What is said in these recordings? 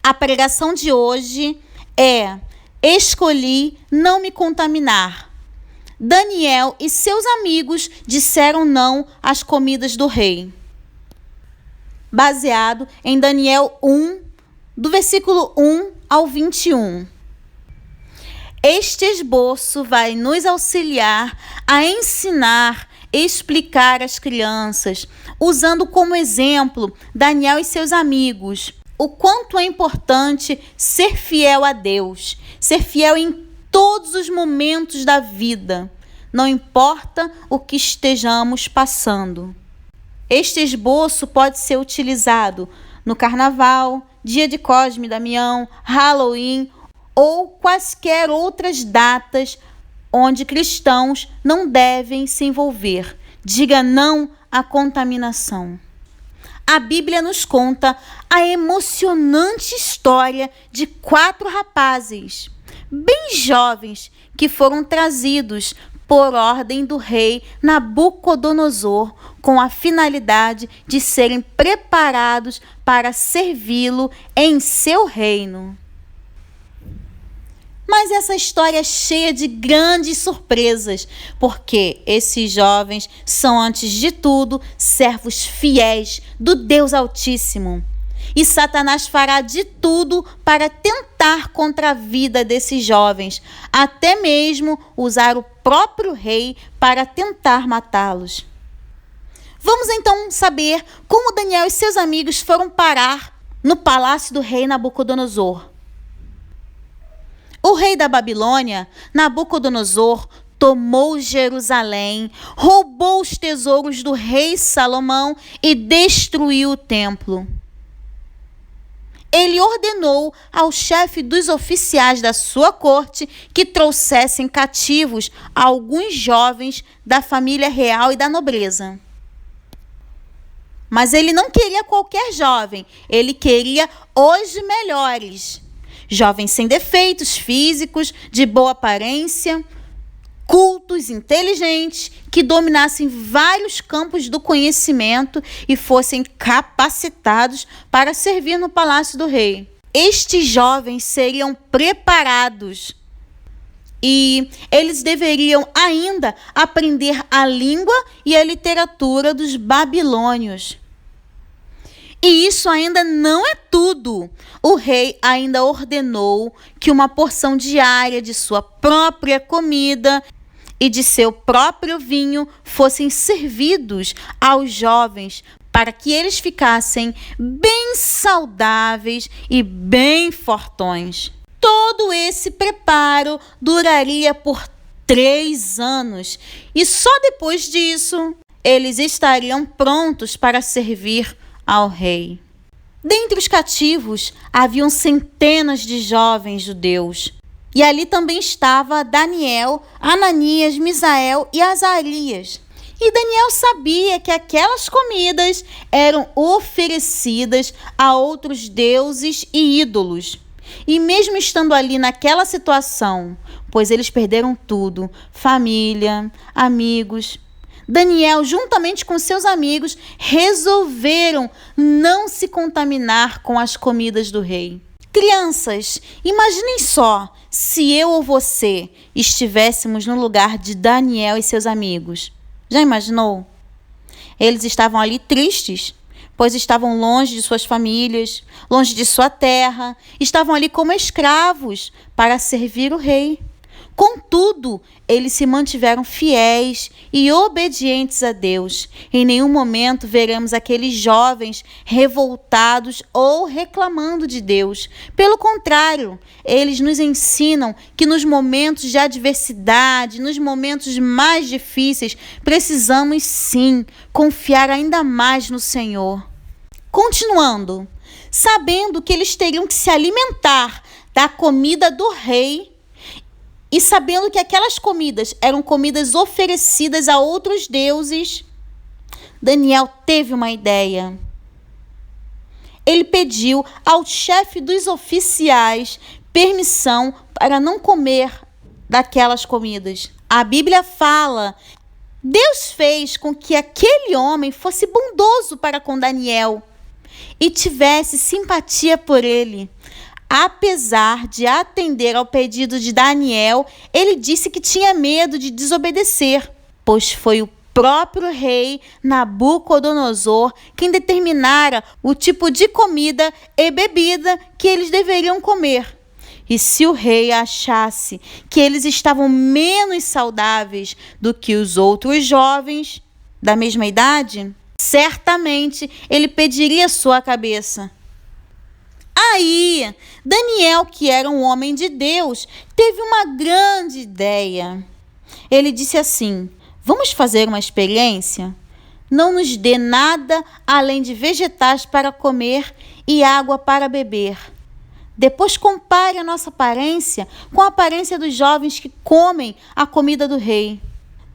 A pregação de hoje é: escolhi não me contaminar. Daniel e seus amigos disseram não às comidas do rei. Baseado em Daniel 1, do versículo 1 ao 21. Este esboço vai nos auxiliar a ensinar e explicar às crianças, usando como exemplo Daniel e seus amigos, o quanto é importante ser fiel a Deus, ser fiel em todos os momentos da vida, não importa o que estejamos passando. Este esboço pode ser utilizado no Carnaval, Dia de Cosme e Damião, Halloween ou quaisquer outras datas onde cristãos não devem se envolver. Diga não à contaminação. A Bíblia nos conta a emocionante história de 4 rapazes, bem jovens, que foram trazidos por ordem do rei Nabucodonosor, com a finalidade de serem preparados para servi-lo em seu reino. Mas essa história é cheia de grandes surpresas, porque esses jovens são, antes de tudo, servos fiéis do Deus Altíssimo. E Satanás fará de tudo para tentar contra a vida desses jovens, até mesmo usar o próprio rei para tentar matá-los. Vamos então saber como Daniel e seus amigos foram parar no palácio do rei Nabucodonosor. O rei da Babilônia, Nabucodonosor, tomou Jerusalém, roubou os tesouros do rei Salomão e destruiu o templo. Ele ordenou ao chefe dos oficiais da sua corte que trouxessem cativos alguns jovens da família real e da nobreza. Mas ele não queria qualquer jovem, ele queria os melhores. Jovens sem defeitos físicos, de boa aparência, cultos, inteligentes, que dominassem vários campos do conhecimento e fossem capacitados para servir no palácio do rei. Estes jovens seriam preparados e eles deveriam ainda aprender a língua e a literatura dos babilônios. E isso ainda não é tudo. O rei ainda ordenou que uma porção diária de sua própria comida e de seu próprio vinho fossem servidos aos jovens para que eles ficassem bem saudáveis e bem fortões. Todo esse preparo duraria por 3 anos e só depois disso eles estariam prontos para servir ao rei. Dentre os cativos haviam centenas de jovens judeus. E ali também estava Daniel, Ananias, Misael e Azarias. E Daniel sabia que aquelas comidas eram oferecidas a outros deuses e ídolos. E mesmo estando ali naquela situação, pois eles perderam tudo, família, amigos, Daniel, juntamente com seus amigos, resolveram não se contaminar com as comidas do rei. Crianças, imaginem só se eu ou você estivéssemos no lugar de Daniel e seus amigos. Já imaginou? Eles estavam ali tristes, pois estavam longe de suas famílias, longe de sua terra, estavam ali como escravos para servir o rei. Contudo, eles se mantiveram fiéis e obedientes a Deus. Em nenhum momento veremos aqueles jovens revoltados ou reclamando de Deus. Pelo contrário, eles nos ensinam que nos momentos de adversidade, nos momentos mais difíceis, precisamos sim confiar ainda mais no Senhor. Continuando, sabendo que eles teriam que se alimentar da comida do rei, e sabendo que aquelas comidas eram comidas oferecidas a outros deuses, Daniel teve uma ideia. Ele pediu ao chefe dos oficiais permissão para não comer daquelas comidas. A Bíblia fala: Deus fez com que aquele homem fosse bondoso para com Daniel. e tivesse simpatia por ele. Apesar de atender ao pedido de Daniel, ele disse que tinha medo de desobedecer, pois foi o próprio rei Nabucodonosor quem determinara o tipo de comida e bebida que eles deveriam comer. E se o rei achasse que eles estavam menos saudáveis do que os outros jovens da mesma idade, certamente ele pediria sua cabeça. Aí, Daniel, que era um homem de Deus, teve uma grande ideia. Ele disse assim: vamos fazer uma experiência? Não nos dê nada além de vegetais para comer e água para beber. Depois compare a nossa aparência com a aparência dos jovens que comem a comida do rei.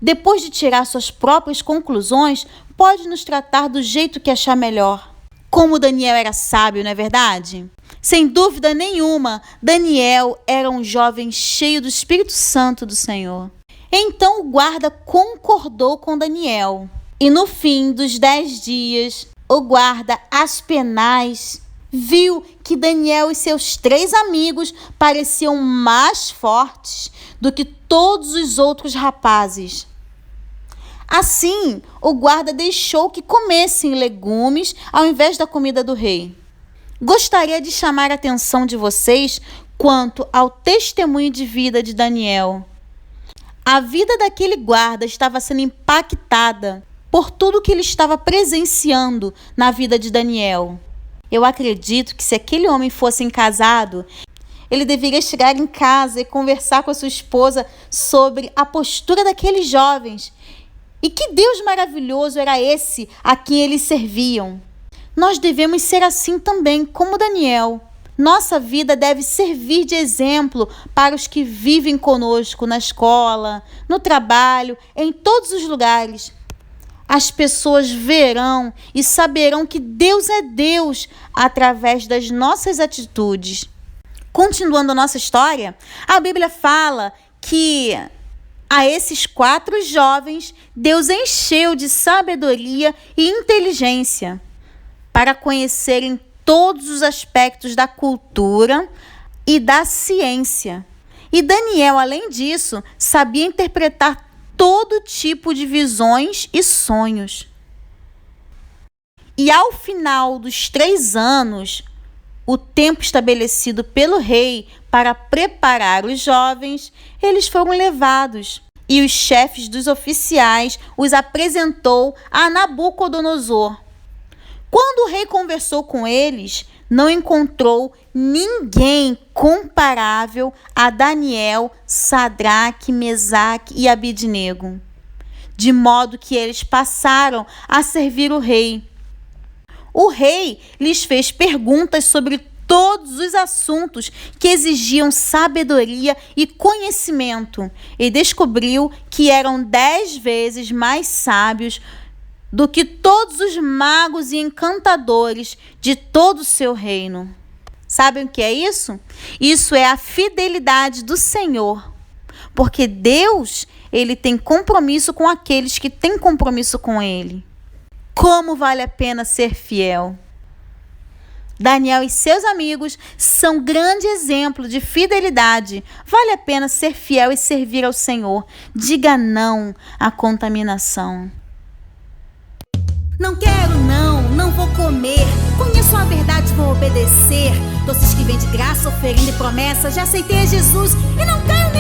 Depois de tirar suas próprias conclusões, pode nos tratar do jeito que achar melhor. Como Daniel era sábio, não é verdade? Sem dúvida nenhuma, Daniel era um jovem cheio do Espírito Santo do Senhor. Então o guarda concordou com Daniel. E no fim dos 10 dias, o guarda Aspenaz viu que Daniel e seus 3 amigos pareciam mais fortes do que todos os outros rapazes. Assim, o guarda deixou que comessem legumes ao invés da comida do rei. Gostaria de chamar a atenção de vocês quanto ao testemunho de vida de Daniel. A vida daquele guarda estava sendo impactada por tudo que ele estava presenciando na vida de Daniel. Eu acredito que se aquele homem fosse casado, ele deveria chegar em casa e conversar com a sua esposa sobre a postura daqueles jovens. E que Deus maravilhoso era esse a quem eles serviam. Nós devemos ser assim também, como Daniel. Nossa vida deve servir de exemplo para os que vivem conosco na escola, no trabalho, em todos os lugares. As pessoas verão e saberão que Deus é Deus através das nossas atitudes. Continuando a nossa história, a Bíblia fala que a esses 4 jovens, Deus encheu de sabedoria e inteligência para conhecerem todos os aspectos da cultura e da ciência. E Daniel, além disso, sabia interpretar todo tipo de visões e sonhos. E ao final dos 3 anos, o tempo estabelecido pelo rei para preparar os jovens, eles foram levados. E os chefes dos oficiais os apresentou a Nabucodonosor. Quando o rei conversou com eles, não encontrou ninguém comparável a Daniel, Sadraque, Mesaque e Abidnego, de modo que eles passaram a servir o rei. O rei lhes fez perguntas sobre todos os assuntos que exigiam sabedoria e conhecimento e descobriu que eram 10 vezes mais sábios do que todos os magos e encantadores de todo o seu reino. Sabem o que é isso? Isso é a fidelidade do Senhor. Porque Deus, ele tem compromisso com aqueles que têm compromisso com ele. Como vale a pena ser fiel? Daniel e seus amigos são grande exemplo de fidelidade. Vale a pena ser fiel e servir ao Senhor. Diga não à contaminação. Não quero não vou comer. Conheço a verdade, vou obedecer. Doces que vêm de graça, oferenda e promessa. Já aceitei a Jesus e não caio